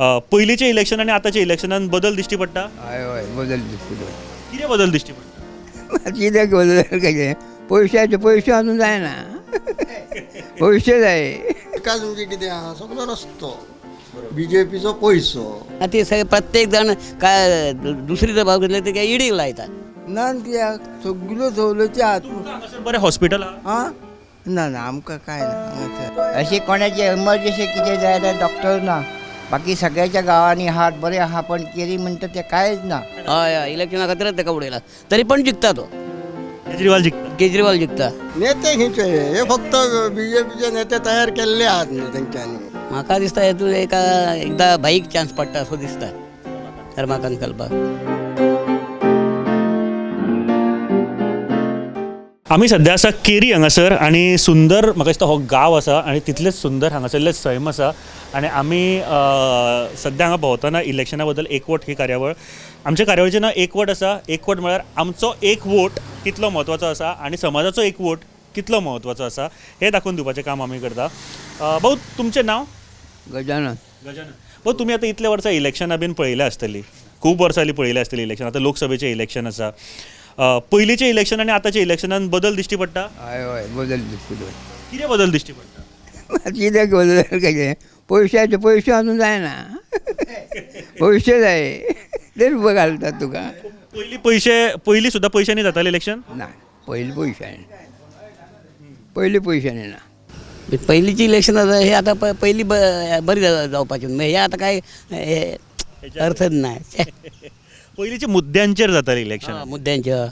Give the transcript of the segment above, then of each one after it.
पयलींचे इलेक्शन आनी आतांच्या इलेक्शनान बदल दिश्टी पडटा? हय हय बदल दिसतलो. कितें बदल दिश्टी पडटा? कित्याक बदल कशें पयशाचे पयशे अजून जायना. पयशे जाय. विकास म्हणजे कितें आहा सगळो रस्तो बीजेपीचो पयसो. ते सगळे प्रत्येक जण काय दुसरी जबाब घेतले ते काय ईडीक लायतात. ना कित्याक सगल्यो सवलती आहात. हांगासर बरें हॉस्पिटल आहा? आं ना ना आमकां काय ना. अशी कोणाची एमर्जन्सी कितें जाय जाल्यार डॉक्टर ना. बाकी सगळ्याच्या गावांनी हात बरे आहा पण केरी म्हणटा ते कांयच ना. हय हय इलेक्शना खातीरच ताका उडयला तरी पण जिखता तो. केजरीवाल जिखता? केजरीवाल जिखता. नेते खंयचे हे फक्त बीजेपीचे नेते तयार केल्ले आहात न्हू तेंच्यांनी. म्हाका दिसता हेतून एकदा बाईक चान्स पडटा असो दिसता रमाकांत कल्पाक. आमी सध्या आसा केरी हांगासर आनी सुंदर म्हाका दिसता हो गांव आसा आनी तितलेच सुंदर हांगासरले सैम आसा आनी आमी सद्या हांगा भोंवतना इलेक्शना बद्दल एकवट ही कार्यावळ. आमच्या कार्यावळीचें नांव एकवट आसा. एकवट म्हळ्यार आमचो एक वोट कितलो म्हत्वाचो आसा आनी समाजाचो एक वोट कितलो म्हत्वाचो आसा हें दाखोवन दिवपाचें काम आमी करता. भाऊ तुमचें नांव? गजानन. गजानन. भाऊ तुमी आतां इतल्या वर्सां इलेक्शनां बीन पळयल्या आसतलीं, खूब वर्सां पळयल्या आसतलीं इलेक्शन. आतां लोकसभेचें इलेक्शन आसा. पयलींचें इलेक्शन आनी आतांच्या इलेक्शनान बदल दिश्टी पडटा? हय हय बदल दिसतलो. कितें बदल दिश्टी पडटा? कित्याक बदल कशें पयशाचे पयशे अजून जायना. पयशे जाय तेच घालतात तुका. पयलीं सुद्दां पयशांनी जातालें इलेक्शन? ना पयलीं पयशांनी. पयलीं पयशांनी ना. पयलींची इलेक्शन हे आता पहिली बरी जावपाची हे आता काय अर्थच नाही. पयलींच्या मुद्द्यांचेर जातालें इलेक्शन. मुद्द्यांच्या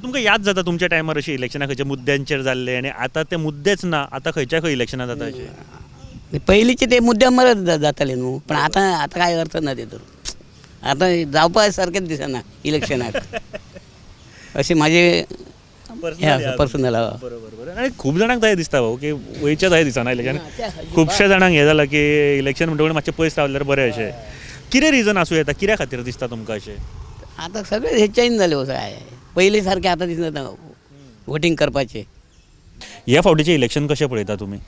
तुमकां याद जाता तुमच्या टायमार अशी इलेक्शनां खंयच्या मुद्द्यांचेर जाल्ले आनी आतां ते मुद्देच ना, आतां खंयच्या खंय इलेक्शनां जाता अशें? पयलींचे ते मुद्द्यांवर जाताले न्हू पण आता काय अर्थ ना तेतून. आता जावपा सारकेंच दिसना इलेक्शनाक अशें माझे पर्सनल. बरोबर. आनी खूब जाणांक जाय दिसता भाऊ की वयच्या जाय दिसना इलेक्शन. खुबश्या जाणांक हें जालां की इलेक्शन म्हणटकूच मातशें पयस रावल्यार बरें अशें. कितें रिजन आसूं येता? कित्या खातीर दिसता तुमकां अशें? आता सगळे हे चेंज जाले असं आहे. पयलीं सारकें आतां दिसना वोटींग करपाचें. ह्या फावटीचें इलेक्शन कशें पळयता तुमी?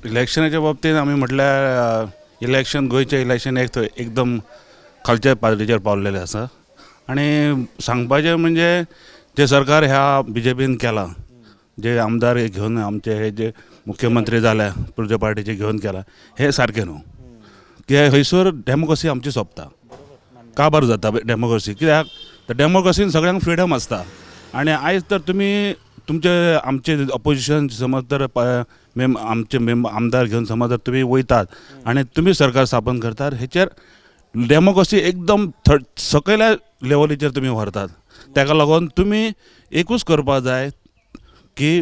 इलेक्शनाच्या बाबतींत आमी म्हटल्यार इलेक्शन गोंयचें इलेक्शन एकदम खालच्या पातळीचेर पावलेलें आसा. आनी सांगपाचें म्हणजे जे सरकार ह्या BJPन केलां, जे आमदार घेवन आमचे हे जे मुख्यमंत्री जाल्या पुढच्या पार्टीचे घेवन केला हे सारकें न्हू. कित्याक हयसर डेमोक्रेसी आमची सोंपता. काबार जाता डेमोक्रेसी. कित्याक तर डेमोक्रेसीन सगळ्यांक फ्रिडम आसता. आनी आयज तर तुमी आमचे ऑपोजिशन समज तर आमचे आमदार घेवन समज जर तुमी वयतात आनी तुमी सरकार स्थापन करतात हेचेर डेमोक्रेसी एकदम सकयल्या लेवलीचेर तुमी व्हरतात. ताका लागून तुमी एकूच करपाक जाय की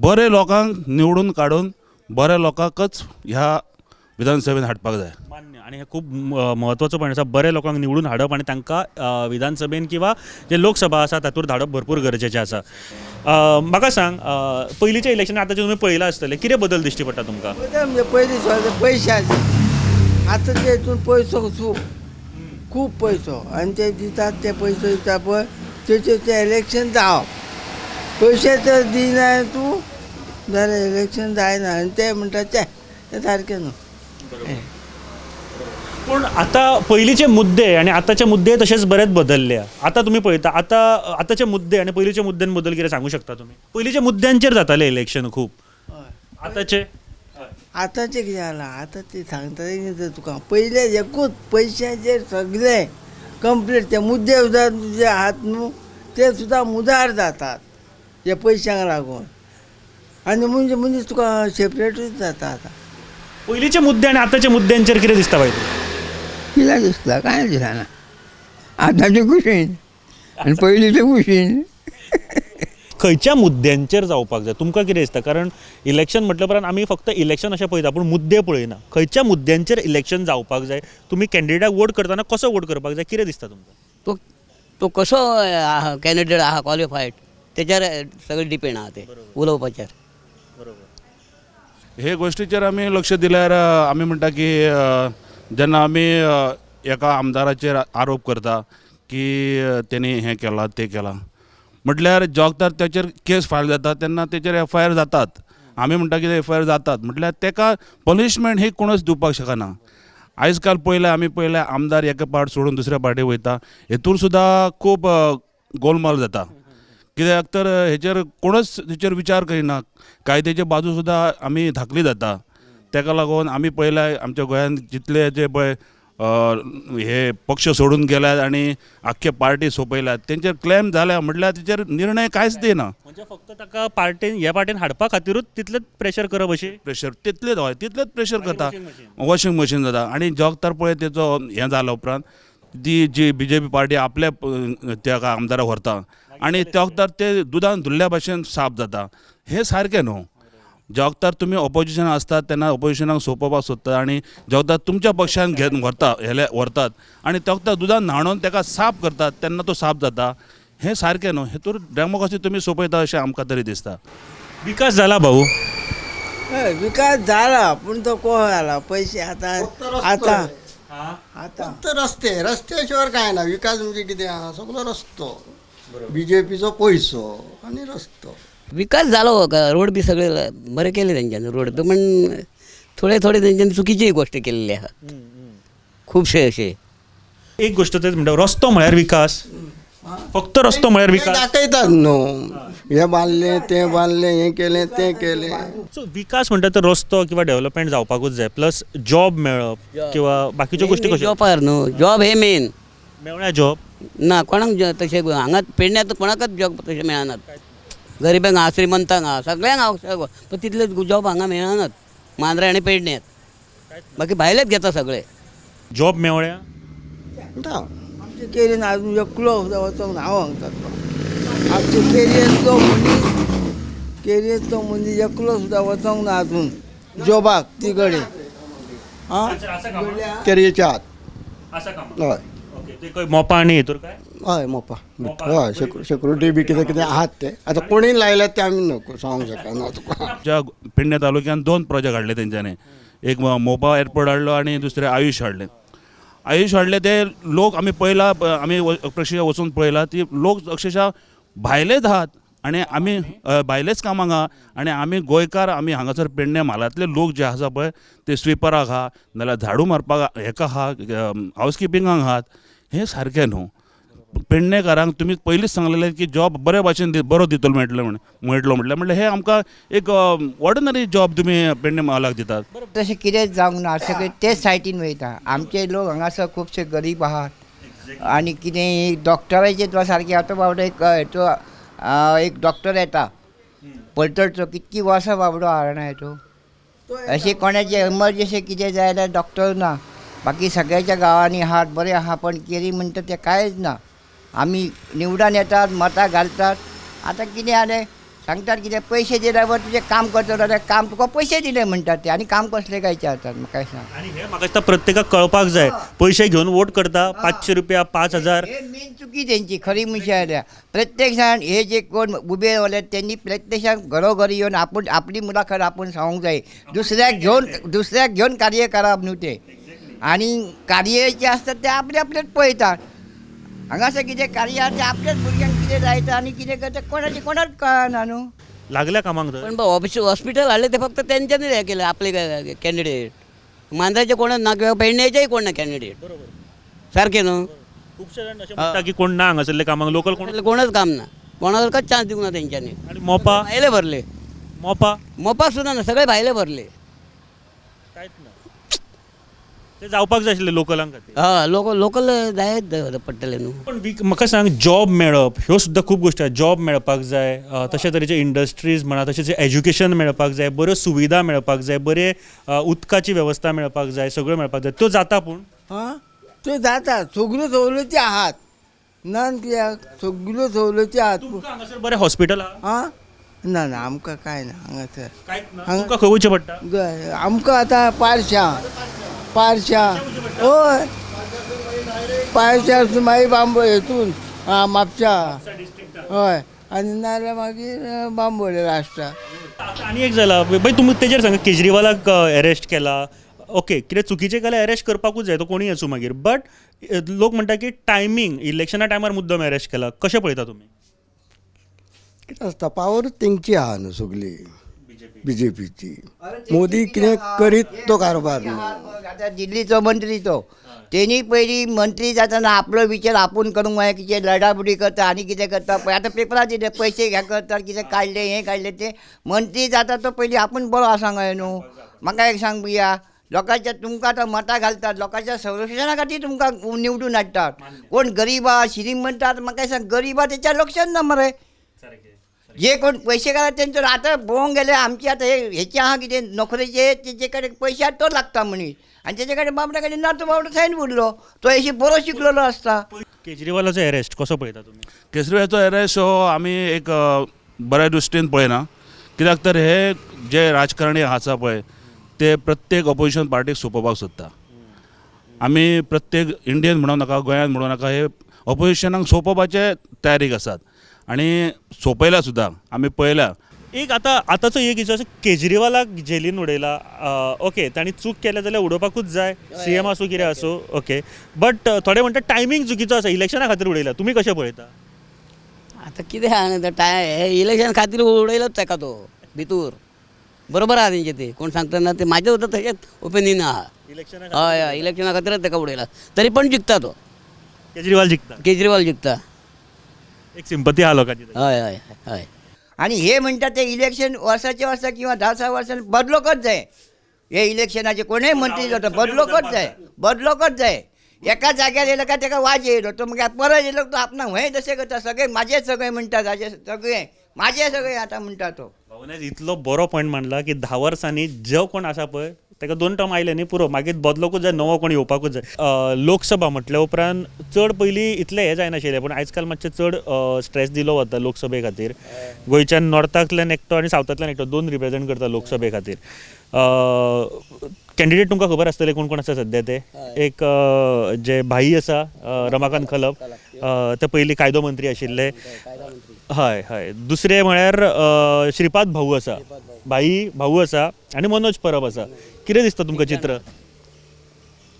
बरे लोकांक निवडून काडून बऱ्या लोकांकच ह्या विधानसभेन हाडपाक जाय. मान्य. आनी हें खूब म्हत्वाचो पॉयंट आसा. बरे लोकांक निवडून हाडप आनी तांकां विधानसभेन किंवा जे लोकसभा आसा तातूंत धाडप भरपूर गरजेचें आसा. म्हाका सांग पयलींच्या इलेक्शनान आतांचे तुमी पळयलां आसतलें कितें बदल दिश्टी पडटा तुमकां? म्हणजे पयलीं सुद्दां पयशाचे आतां ते हितून पयसो खूब पयसो आनी ते दितात ते पयसो दिता पळय तेचे ते इलेक्शन जावप. पयशे तर दिना तूं जाल्यार इलेक्शन जायना आनी ते म्हणटा ते सारकें न्हू. पूण आतां पयलींचे मुद्दे आनी आतांचे मुद्दे तशेंच बरेच बदलल्या. आतां तुमी पळयता आतांचे मुद्दे आनी पयलींच्या मुद्द्यां बद्दल कितें सांगूं शकता तुमी? पयलींच्या मुद्द्यांचेर जातालें इलेक्शन खूब. आतांचे आतांचें कितें जालां आतां ते सांगता तुका पयले एकूच पयशांचेर सगळे कंप्लीट ते मुद्दे सुद्दां तुजे आहात न्हू ते सुद्दां मुदार जातात हे पयशांक लागून. आनी म्हणजे तुका सेपरेटूच जाता. आतां पयलींचे मुद्दे आनी आतांच्या मुद्द्यांचेर कितें दिसता बाय तुका? कित्याक दिसता कांय दिसना. आतांचे कुशीन आनी पयलींचे कुशीन. खंयच्या मुद्द्यांचेर जावपाक जाय तुमकां कितें दिसता? कारण इलेक्शन म्हटल्या उपरांत आमी फक्त इलेक्शन अशें पळयता पूण मुद्दे पळयना. खंयच्या मुद्द्यांचेर इलेक्शन जावपाक जाय? तुमी कॅन्डिडेटाक वोट करतना कसो वोट करपाक जाय कितें दिसता तुमकां? तो कसो कॅन्डिडेट आहा क्वॉलिफायड तेचेर सगळें डिपेंड आहा ते उलोवपाचेर. हे गोष्टीचेर आमी लक्ष दिल्यार आमी म्हणटा की जेन्ना आमी एका आमदाराचेर आरोप करता की तेणी हें केलां तें केलां म्हटल्यार जगतार त्याचेर केस फायल जाता तेन्ना तेचेर FIR जातात. आमी म्हणटा की FIR जातात म्हटल्यार तेका पनिशमेंट ही कोणूच दिवपाक शकना. आयज काल पळयलें आमदार एका पार्ट सोडून दुसऱ्या पार्टी वयता हेतून सुद्दां खूब गोलमाल जाता कित्याक तर हेचेर कोणूच हेचेर विचार करिना कायद्याचे बाजू सुद्दां आमी धाकली जाता तेका लागून आमी पळयला आमच्या गोंयांत जितले जे पळय हे पक्ष सोडून गेल्यात आनी आख्खे पार्टी सोंपयल्यात तेंचेर क्लेम जाल्या म्हटल्यार तेचेर निर्णय कांयच दिना म्हणजे फक्त ताका ह्या पार्टीन हाडपा खातीरूच तितलेच प्रेशर करप अशी प्रेशर तितलेच प्रेशर करता वॉशिंग मशीन जाता आनी जगतार पळय तेचो हें जाल्या उपरांत ती जी BJP पार्टी आपल्या त्या आमदाराक व्हरता आनी जगतार ते दुदान धुल्ल्या भशेन साफ जाता हें सारकें न्हू जगतार तुमी ऑपोजिशन आसतात तेन्ना ऑपोजिशनाक सोंपोवपाक सोदतात आनी जगतार तुमच्या पक्षान व्हरतात आनी जगतार दुदान न्हाणोवन तेका साफ करतात तेन्ना तो साफ जाता हें सारकें न्हू हेतूर डेमोक्रेसी तुमी सोंपयता अशें आमकां तरी दिसता विकास जाला भाऊ हय विकास झाला पूण तो कोण जाला पैसे आता फक्त रस्ते शिवाय काय ना विकास म्हणजे कितें आहा सगळो रस्तो BJPचो पयसो आनी रस्तो विकास झालो का रोड बी सगळे बरे केले त्यांच्यानं रोड पण थोडे त्यांच्यानी चुकीचीही गोष्टी केलेली आहात खूपशे असे एक गोष्ट तेच म्हणटा रस्तो म्हळ्यार विकास फक्त रस्तो म्हळ्यार विकास दाखयतात न्हू हे बांदलें तें बांदलें हें केलें तें केलें सो विकास म्हणटा तर रस्तो किंवा डेव्हलपमेंट जावपाकूच जाय प्लस जॉब मेळप किंवा बाकीच्यो गोष्टी कश्यो जॉबार न्हू जॉब हे मेन मेवण्या जॉब ना कोणाक तशें हांगा पेडण्यात कोणाकच जॉब तशें मेळनात गरिबांक हा श्रीमंतांक हा सगळ्यांक हा पण तितले जॉब हांगा मेळनात मांद्रे आनी पेडण्यात बाकी भायलेच घेता सगळे जॉब मेवण्या आमच्या केरीन अजून एकलो सुद्दां वचोंक ना हांव सांगता आमच्या केरीयन तो मनीस एकलो सुद्दां वचोंक ना अजून जॉबाक ती कडेन केरयेच्या हात हय मोपा आनी हेतूर काय हय मोपा हय सेक्युरिटी बी कितें कितें आहात ते आतां कोणी लायल्यात ते आमी नको सांगूंक शकना तुका ज्या पेडणे तालुक्यात 2 प्रोजेक्ट हाडले तेंच्यांनी एक मोपा एअरपोर्ट हाडलो आनी दुसरे आयुष हाडले ते लोक आमी पळयला आमी प्रक्रिया वचून पळयला ती लोक अक्षरशः भायलेच आहात आनी आमी भायलेच कामाक आहा आनी आमी गोंयकार आमी हांगासर पेडणे म्हालांतले लोक जे आसा पळय ते स्विपराक आहा नाल्यार झाडू मारपाक हेका आहा हावस किपिंगाक आहात हें सारकें न्हू पेडणेकारांक तुमी पयलींच सांगलेलें की जॉब बरे भाशेन बरो दितलो मेळटलो म्हटल्यार हें आमकां एक ऑर्डिनरी जॉब तुमी पेडणे म्हालाक दितात तशें कितेंच जावंक ना सगळे तेच सायटीन वयता आमचे लोक हांगासर खुबशे गरीब आहात आनी कितें डॉक्टराचे तो सारकें आतां बाबडो एक डॉक्टर येता पलतडचो कितकी वर्सां बाबडो हाडना येतो अशें कोणाचें एमर्जन्सी कितें जाय जाल्यार डॉक्टर ना बाकी सगळ्याच्या गांवांनी आहात बरे आहा पण केरी म्हणटा तें कांयच ना आमी निवडान येतात मतां घालतात आतां कितें जालें सांगतात कितें पयशे दिल्यार तुजें काम करता जाल्यार काम तुका पयशे दिले म्हणटात ते आनी काम कसले काय विचारतात म्हाका सांग आनी हे म्हाका दिसता प्रत्येकाक कळपाक जाय पयशे घेवन वोट करता 500 रुपया 5000 हे मेन चुकी तेंची खरी म्हणशी जाल्यार प्रत्येक जाण हे जे कोण उबे वल्यात त्यांनी प्रत्यक्षान घरोघरी येवन आपली मुलाखत आपूण सांगूंक जाय दुसऱ्याक घेवन कार्य करप न्हू ते आनी कार्य जे आसतात ते आपलेच पळयतात हांगासर कितें कार्य आहा ते आपल्याच भुरग्यांक कितें जायता आनी कितें करता कोणाच कळना न्हू लागल्या कामाक तर पण हॉस्पिटल हाडले ते फक्त त्यांच्यानी हे केलं आपले कॅन्डिडेट मांद्राचे कोणच ना किंवा पेडण्याचेही कोण ना कॅन्डिडेट सारखे न्हू खुबशे जाण अशें म्हणटा की कोण ना हांगासरले कामाक लोकल कोण कोणच काम ना कोणाकच चान्स दिवंक ना तेंच्यांनी आनी मोपा भायले भरले मोपाक सुद्दां ना सगळे भायले भरले कांयच ना ते जावपाक जाय आशिल्ले लोकलांक खातीर हय लोकल जायत पडटले न्हू पण म्हाका सांग जॉब मेळप ह्यो सुद्दां खूब गोश्टी आहा जॉब मेळपाक जाय तशे तरेचे इंडस्ट्रीज म्हणा तशेंच एज्युकेशन मेळपाक जाय बऱ्यो सुविधा मेळपाक जाय बरे उदकाची वेवस्था मेळपाक जाय सगळ्यो मेळपाक जाय त्यो जाता पूण त्यो जाता सगळ्यो सवलती आहात नन कित्याक सगळ्यो सवलती आहात तुमकां हांगासर बरें हॉस्पिटल आहा ना आमकां कांय ना हांगासर कांयच ना तुमकां खंय वयचें पडटा आमकां आतां पारशा हय पारशा मागीर बांबोळे हेतून म्हापशा हय आनी नाल्यार मागीर बांबोळे लास्टा आनी एक जाला भाई तुमी तेजेर सांगा केजरीवालाक अरेस्ट केला ओके कितें चुकीचें केल्यार अरेस्ट करपाकूच जाय तो कोणीय आसूं मागीर बट लोक म्हणटा की टायमींग इलेक्शना टायमार मुद्दम अरेस्ट केला कशें पळयता तुमी कितें आसता पावर तेंची आहा न्हू सगळी BJPची मोदी कितें करीत तो कारभार न्हू. आता दिल्लीचो मंत्री तो तेणी पयलीं मंत्री जाताना आपलो विचार आपूण करूंक जाय कितें लडाबुडी करता आनी कितें करता पळय आतां पेपरार कितें पयशे घ्या करता कितें काडले हें काडलें तें मंत्री जाता तो पयलीं आपूण बरो आसांक जाय न्हू. म्हाका एक सांग बुया लोकांच्या तुमकां आतां मतां घालतात लोकांच्या संरक्षणा खातीर तुमकां निवडून हाडटात कोण गरीबा श्रीमंत आतां म्हाका सांग गरीबा तेच्यार लक्षच ना मरे. जे कोण पयशे घालतात तेंचो आतां पळोवंक गेले आमचे आतां हेचे आहा कितें नोकरेचे तेजे कडेन पयशे तो लागता मनीस आनी तेजे कडेन बाबडे कडेन ना तो बाबडो थंय उरलो तो अशी बरो शिकलेलो आसता. केजरीवालाचो अरेस्ट कसो पळयता तुमी? केजरीवालाचो अरेस्ट हो आमी एक बऱ्या दृश्टीन पळयना. कित्याक तर हे जे राजकारणी आसा पळय ते प्रत्येक ऑपोजिशन पार्टीक सोंपोवपाक सोदता. आमी प्रत्येक इंडियन म्हणूं नाका गोंयान म्हणूं नाका हे ऑपोजिशनाक सोंपोवपाचे तयारीक आसात आनी सोंपयला सुद्दां आमी पळयला. एक आतांचो एक इशू केजरीवालाक जेलीन उडयला. ओके तांणी चूक केल्या जाल्यार उडोवपाकूच जाय CM आसूं कितें आसूं ओके बट थोडे म्हणटा टायमींग चुकीचो आसा इलेक्शना खातीर उडयला. तुमी कशें पळयता? आतां कितें आहा हे इलेक्शन खातीर उडयलोच ताका तो भितूर बरोबर आहा तेंचे ते कोण सांगतना ते म्हाजें सुद्दां तशेंच ओपिनियन आहा. इलेक्शना हय इलेक्शना खातीरच ताका उडयला तरी पण जिखता तो केजरीवाल जिखता. केजरीवाल जिखता. एक सिंपती आहा लोकांची. हय हय हय आणि हे म्हणतात ते इलेक्शन वर्साच्या वर्सा किंवा 10 वर्सांनी बदलोकच जाय. हे इलेक्शनाचे कोणूय मंत्री जाता बदलोकच जाय. एका जाग्यार येयलो काय ताका वाज येयलो तो मागीर परत येयलो तो आपणाक हय तशें करता सगळे माझे सगळे म्हणटा ताजे सगळे माझे सगळे आतां म्हणटा तो. भावनेज इतलो बरो पॉयंट मांडला की 10 वर्सांनी जो कोण आसा पळय ताका 2 टर्म आयले न्ही पुरो मागीर बदलोकूच जाय नवो कोण येवपाकूच जाय. लोकसभा म्हटल्या उपरांत चड पयलीं इतलें हें जायनाशिल्लें पूण आयज काल मातशें चड स्ट्रेस दिलो वता लोकसभे खातीर. गोंयच्यान नॉर्थांतल्यान एकटो आनी सावथांतल्यान एकटो 2 रिप्रेझेंट करता लोकसभे खातीर. कॅन्डिडेट तुमकां खबर आसतले कोण कोण आसा सद्या ते. एक जे भाई आसा रमाकांत खलप ते पयलीं कायदो मंत्री आशिल्ले. हय हय. दुसरे म्हळ्यार श्रीपाद भाऊ आसा भाई भाऊ आसा आनी मनोज परब आसा. कितें दिसता तुमकां चित्र?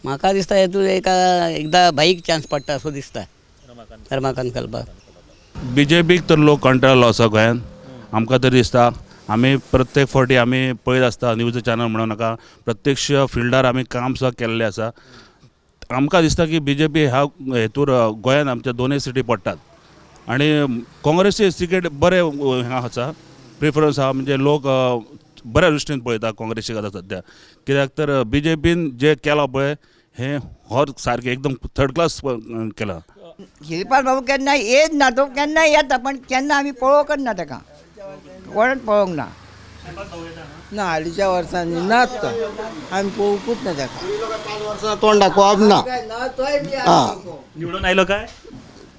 म्हाका दिसता हेतून एकदां भाईक चान्स पडटा असो दिसता रमाकांत कलपाक. BJPक तर लोक कंटाळलो आसा गोंयान आमकां तरी दिसता. आमी प्रत्येक फावटी आमी पळयत आसता न्यूज चॅनल म्हणूं नाका प्रत्यक्ष फिल्डार आमी काम सुद्दां केल्लें आसा. आमकां दिसता की BJP ह्या हेतूर गोंयान आमच्या 2 सिटी पडटात आनी काँग्रेसचे तिकेट बरें हांगा आसा प्रिफरन्स आहा म्हणजे लोक बऱ्या दृश्टीन पळयता काँग्रेसीक आतां सद्या. कित्याक तर BJPन जे केलां पळय हें हर सारकें एकदम थर्ड क्लास केलां. श्रीपाद बाबू केन्ना येत ना तो केन्ना येता पण केन्ना आमी पळोवंकच ना ताका कोणच पळोवंक ना. ना हालींच्या वर्सांनी नाच तो आमी पळोवंकूच ना ताका. 5 वर्सां तोंड दाखोवप ना. निवडून आयलो काय?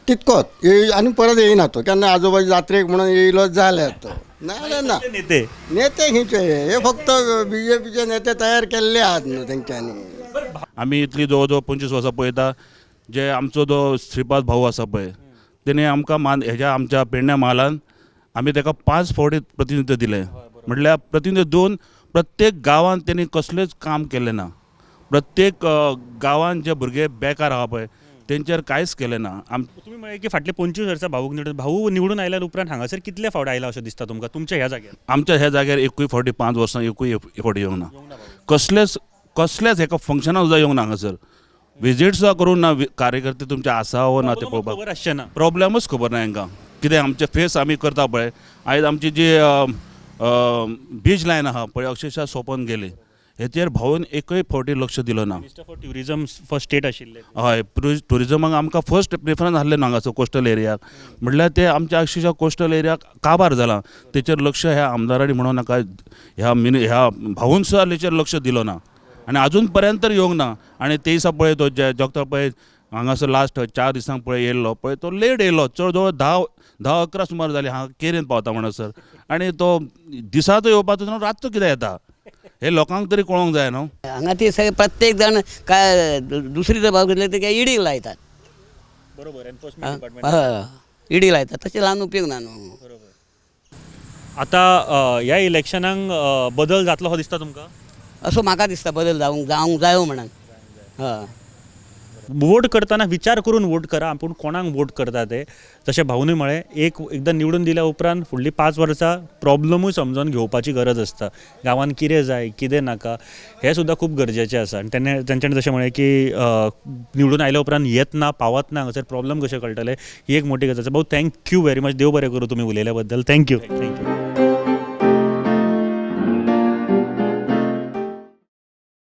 तितकोच आनी परत येयना तो केन्ना आजोबाची जात्रेक म्हणून येयलो जाल्यार तो ना ना नेते नेते खंयचे हे फक्त BJPचे नेते तयार केल्ले आहात न्हू तेंच्यांनी. आमी इतली जवळ जवळ 25 वर्सां पळयता जे आमचो जो श्रीपाद भाऊ आसा पळय तेणे आमकां हेज्या आमच्या पेडण्या महालान आमी ताका 5 फावटी प्रतिनिधित्व दिलें. म्हटल्यार प्रतिनिधित्व दिवन प्रत्येक गांवांत तेणी कसलेंच काम केलें ना. प्रत्येक गांवांत जे भुरगे बेकार आहा पळय तेंचेर कांयच केलें ना. तुम्ही म्हळें की फाटले 25 वर्सां भाऊ निवडून आयल्या उपरांत हांगासर कितले फावट आयला अशें दिसता तुमकां तुमच्या ह्या जाग्यार? आमच्या ह्या जाग्यार एकूय फावटी 5 वर्सां एकूय फावटी येवंक ना. कसलेच हेका फंक्शनाक सुद्दां येवंक ना हांगासर. विजीट सुद्दां करूंक ना. कार्यकर्ते तुमचे आसा वो ना ते पळोवपाक खबर आसचें ना. प्रॉब्लेमूच खबर ना हांकां कितें आमचे फेस आमी करता पळय. आयज आमची जी बीच लायन आहा पळय अक्षरशः सोंपोवन गेली. हेचेर भाऊन एकूय फावटी लक्ष दिलो ना. Minister for tourism first state आशिल्ले. हय ट्युरिजमाक आमकां फर्स्ट प्रिफरन्स आहलें न्हू हांगासर कोस्टल एरियाक. म्हटल्यार ते आमच्या अक्षरशः कोस्टल एरियाक काबार जालां. तेचेर लक्ष ह्या आमदारांनी म्हणूं नाका ह्या भाऊन सुद्दां तेचेर लक्ष दिलो ना आनी अजून पर्यंत तर येवंक ना. आनी ते दिसा पळय तो जगता पळय हांगासर लास्ट 4 दिसांक पळय येयल्लो पळय तो लेट येयलो चड जवळ 10-11 सुमार जाली हांगा केरीन पावता म्हणसर. आनी तो दिसाचो येवपाचो न्हू रातचो कित्याक येता हे लोकांक तरी कळोंक जाय न्हू. हांगा ते सगळे प्रत्येक जाण काय दुसरी जबाब घेतले ते काय ईडीक लायतात. बरोबर एन्फोर्समेंट डिपार्टमेंट ईडी लायतात तशें ल्हान उपयोग ना न्हू. आतां ह्या इलेक्शनाक बदल जातलो हो दिसता तुमकां? असो म्हाका दिसता बदल जावंक जायो म्हणून. हय वोट करताना विचार करून वोट करा आपण कोणाक वोट करता ते जशें भाऊनी म्हळें एकदां निवडून दिल्या उपरांत फुडलीं 5 वर्सां प्रॉब्लमूय समजून घेवपाची गरज आसता गांवांत कितें जाय कितें नाका हें सुद्दां खूब गरजेचें आसा आनी तेंच्यांनी जशें म्हळें की निवडून आयल्या उपरांत येत ना पावत ना हांगासर प्रॉब्लम कशें कळटले ही एक मोठी गजाल आसा भाऊ थँक्यू व्हेरी मच देव बरें करूं तुमी उलयल्या बद्दल थँक्यू